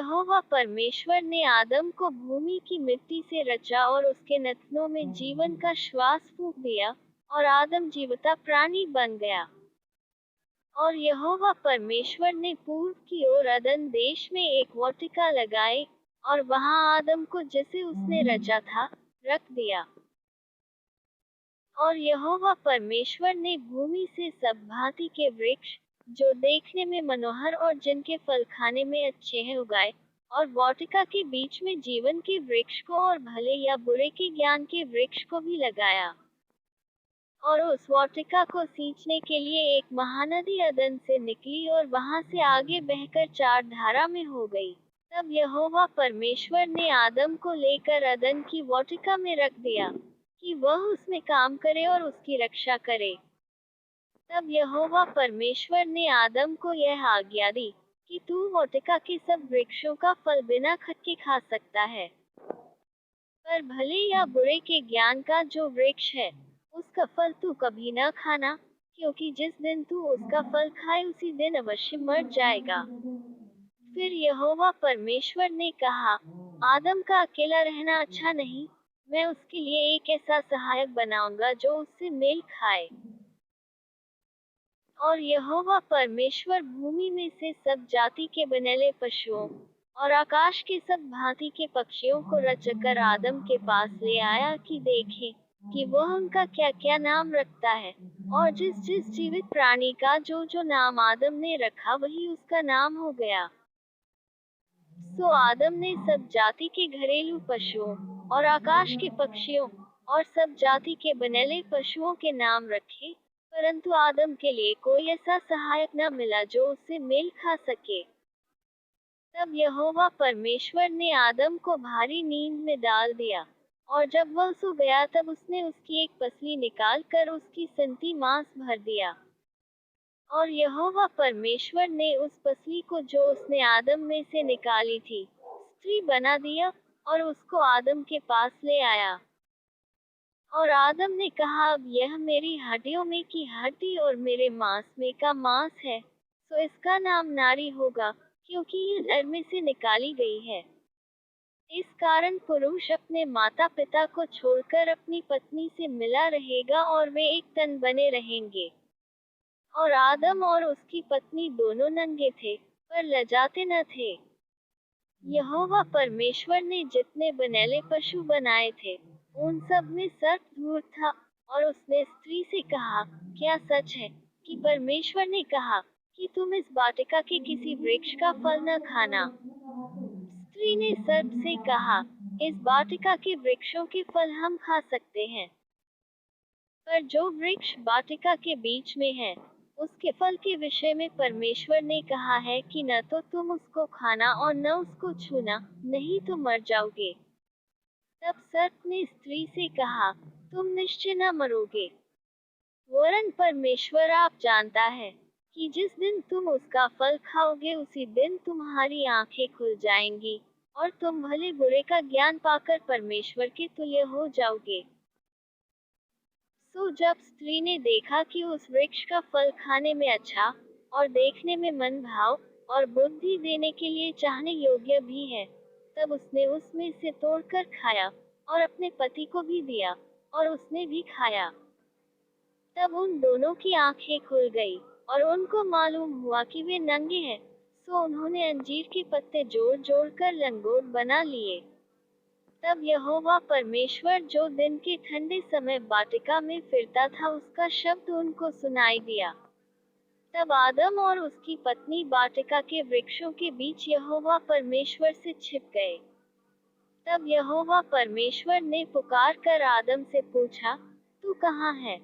यहोवा परमेश्वर ने आदम को भूमि की मिट्टी से रचा और उसके नथनों में जीवन का श्वास फूंक दिया, और आदम जीवता प्राणी बन गया। और यहोवा परमेश्वर ने पूर्व की ओर अदन देश में एक वाटिका लगाई, और वहां आदम को जिसे उसने रचा था, रख दिया। और यहोवा परमेश्वर ने भूमि से सब भांति के वृक्ष, जो देखने में मनोहर और जिनके फल खाने में अच्छे हैं, उगाए, और वाटिका के बीच में जीवन के वृक्ष को और भले या बुरे के ज्ञान के वृक्ष को भी लगाया। और उस वाटिका को सींचने के लिए एक महानदी अदन से निकली और वहां से आगे बहकर चार धारा में हो गई। तब यहोवा परमेश्वर ने आदम को लेकर अदन की वाटिका में रख दिया, कि वह उसमें काम करे और उसकी रक्षा करे। तब यहोवा परमेश्वर ने आदम को यह आज्ञा दी, कि तू वाटिका के सब वृक्षों का फल बिना खटके खा सकता है, पर भले या बुरे के ज्ञान का जो वृक्ष है, उसका फल तू कभी न खाना, क्योंकि जिस दिन तू उसका फल खाए उसी दिन अवश्य मर जाएगा। फिर यहोवा परमेश्वर ने कहा, आदम का अकेला रहना अच्छा नहीं, मैं उसके लिए एक ऐसा सहायक बनाऊंगा जो उससे मेल खाए। और यहोवा परमेश्वर भूमि में से सब जाति के बनेले पशुओं और आकाश के सब भांति के पक्षियों को रचकर आदम के पास ले आया, कि देखे कि वह उनका क्या क्या नाम रखता है। और जिस जिस जीवित प्राणी का जो जो नाम आदम ने रखा, वही उसका नाम हो गया। सो आदम ने सब जाति के घरेलू पशुओं और आकाश के पक्षियों और सब जाति के बनेले पशुओं के नाम रखे, परंतु आदम के लिए कोई ऐसा सहायक न मिला जो उससे मेल खा सके। तब यहोवा परमेश्वर ने आदम को भारी नींद में डाल दिया, और जब वह सो गया तब उसने उसकी एक पसली निकाल कर उसकी संती मांस भर दिया। और यहोवा परमेश्वर ने उस पसली को जो उसने आदम में से निकाली थी, स्त्री बना दिया, और उसको आदम के पास ले आया। और आदम ने कहा, अब यह मेरी हड्डियों में की हड्डी और मेरे मांस में का मांस है, तो इसका नाम नारी होगा, क्योंकि यह नर में से निकाली गई है। इस कारण पुरुष अपने माता पिता को छोड़कर अपनी पत्नी से मिला रहेगा और वे एक तन बने रहेंगे। और आदम और उसकी पत्नी दोनों नंगे थे, पर लजाते न थे। यहोवा परमेश्वर ने जितने बनेले पशु बनाए थे, उन सब में सर्प धूर्त था। और उसने स्त्री से कहा, क्या सच है कि परमेश्वर ने कहा कि तुम इस वाटिका के किसी वृक्ष का फल न खाना? स्त्री ने सर्प से कहा, इस वाटिका के वृक्षों के फल हम खा सकते हैं, पर जो वृक्ष वाटिका के बीच में है, उसके फल के विषय में परमेश्वर ने कहा है कि न तो तुम उसको खाना और न उसको छूना, नहीं तो मर जाओगे। तब सर्प ने स्त्री से कहा, तुम निश्चय न मरोगे, वरन परमेश्वर आप जानता है कि जिस दिन तुम उसका फल खाओगे उसी दिन तुम्हारी आंखें खुल जाएंगी, और तुम भले बुरे का ज्ञान पाकर परमेश्वर के तुल्य हो जाओगे। सो जब स्त्री ने देखा कि उस वृक्ष का फल खाने में अच्छा और देखने में मन भाव और बुद्धि देने के लिए चाहने योग्य भी है, तब उसने उसमें से तोड़कर खाया और अपने पति को भी दिया, और उसने भी खाया। तब उन दोनों की आंखें खुल गई, और उनको मालूम हुआ कि वे नंगे हैं। सो उन्होंने अंजीर के पत्ते जोड़ जोड़ कर लंगोट बना लिए। तब यहोवा परमेश्वर जो दिन के ठंडे समय वाटिका में फिरता था, उसका शब्द उनको सुनाई दिया। तब आदम और उसकी पत्नी वाटिका के वृक्षों के बीच यहोवा परमेश्वर से छिप गए। तब यहोवा परमेश्वर ने पुकार कर आदम से पूछा, तू कहाँ है?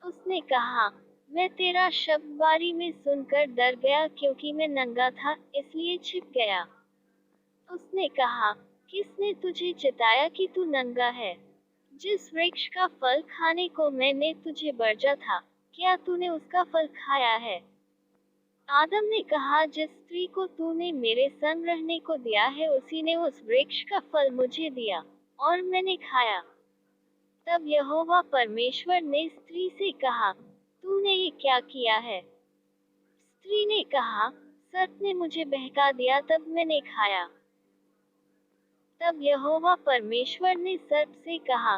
उसने कहा, मैं तेरा शब्द बारी में सुनकर डर गया, क्योंकि मैं नंगा था, इसलिए छिप गया। उसने कहा, किसने तुझे चिताया कि तू नंगा है? जिस वृक्ष का फल खाने को मैंने तुझे बरजा था, क्या तूने उसका फल खाया है? आदम ने कहा, जिस स्त्री को तूने मेरे संग रहने को दिया है, उसी ने उस वृक्ष का फल मुझे दिया, और मैंने खाया। तब यहोवा परमेश्वर ने स्त्री से कहा, तूने ये क्या किया है? स्त्री ने कहा, सर्प ने मुझे बहका दिया, तब मैंने खाया। तब यहोवा परमेश्वर ने सर्प से कहा,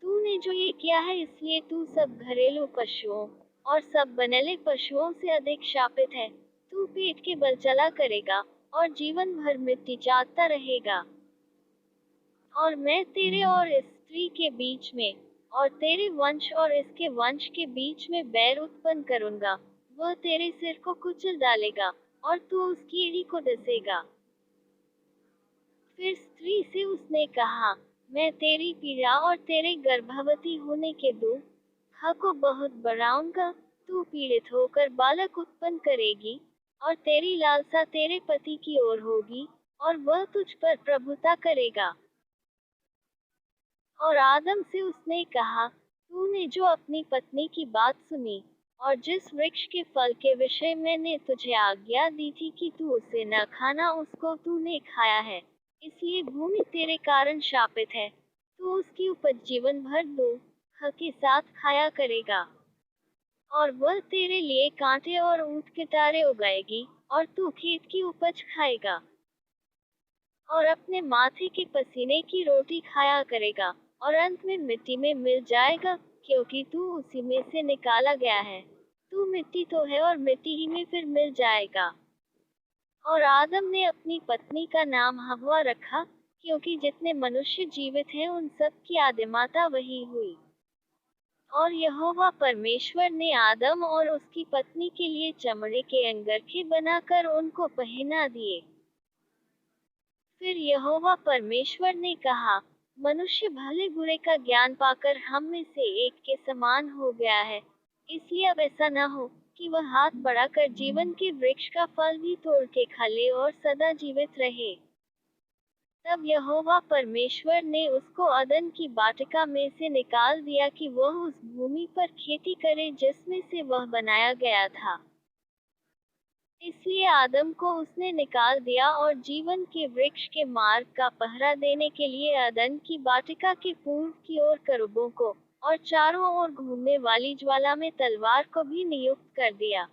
तूने जो ये किया है इसलिए तू सब घरेलू पशुओं और सब बनेले पशुओं से अधिक शापित है। तू पेट के बल चला करेगा और जीवन भर मिट्टी चाटता रहेगा। और मैं तेरे और इस स्त्री के बीच में और तेरे वंश और इसके वंश के बीच में बैर उत्पन्न करूंगा। वह तेरे सिर को कुचल डालेगा और तू उसकी एड़ी को डसेगा। फिर स्त्री से उसने कहा, मैं तेरी पीड़ा और तेरे गर्भवती होने के दुख को बहुत बढ़ाऊंगा। तू पीड़ित होकर बालक उत्पन्न करेगी और तेरी लालसा तेरे पति की ओर होगी और वह तुझ पर प्रभुता करेगा। और आदम से उसने कहा, तूने जो अपनी पत्नी की बात सुनी और जिस वृक्ष के फल के विषय मैंने तुझे आज्ञा दी थी कि तू उसे न खाना, उसको तूने खाया है, इसलिए भूमि तेरे कारण शापित है। तू उसकी उपज जीवन भर दुख के साथ खाया करेगा और वह तेरे लिए कांटे और ऊंट कटारे उगाएगी और तू खेत की उपज खाएगा और अपने माथे के पसीने की रोटी खाया करेगा और अंत में मिट्टी में मिल जाएगा, क्योंकि तू उसी में से निकाला गया है। तू मिट्टी तो है और मिट्टी ही में फिर मिल जाएगा। और आदम ने अपनी पत्नी का नाम हव्वा रखा, क्योंकि जितने मनुष्य जीवित हैं उन सब की आदिमाता वही हुई। और यहोवा परमेश्वर ने आदम और उसकी पत्नी के लिए चमड़े के अंगरखे बनाकर उनको पहना दिए। फिर यहोवा परमेश्वर ने कहा, मनुष्य भले बुरे का ज्ञान पाकर हम में से एक के समान हो गया है, इसलिए अब ऐसा न हो कि वह हाथ बढ़ाकर जीवन के वृक्ष का फल भी तोड़ के खा ले और सदा जीवित रहे। तब यहोवा परमेश्वर ने उसको अदन की वाटिका में से निकाल दिया कि वह उस भूमि पर खेती करे जिसमें से वह बनाया गया था। इसलिए आदम को उसने निकाल दिया और जीवन के वृक्ष के मार्ग का पहरा देने के लिए अदन की वाटिका के पूर्व की ओर करूबों को और चारों ओर घूमने वाली ज्वाला में तलवार को भी नियुक्त कर दिया।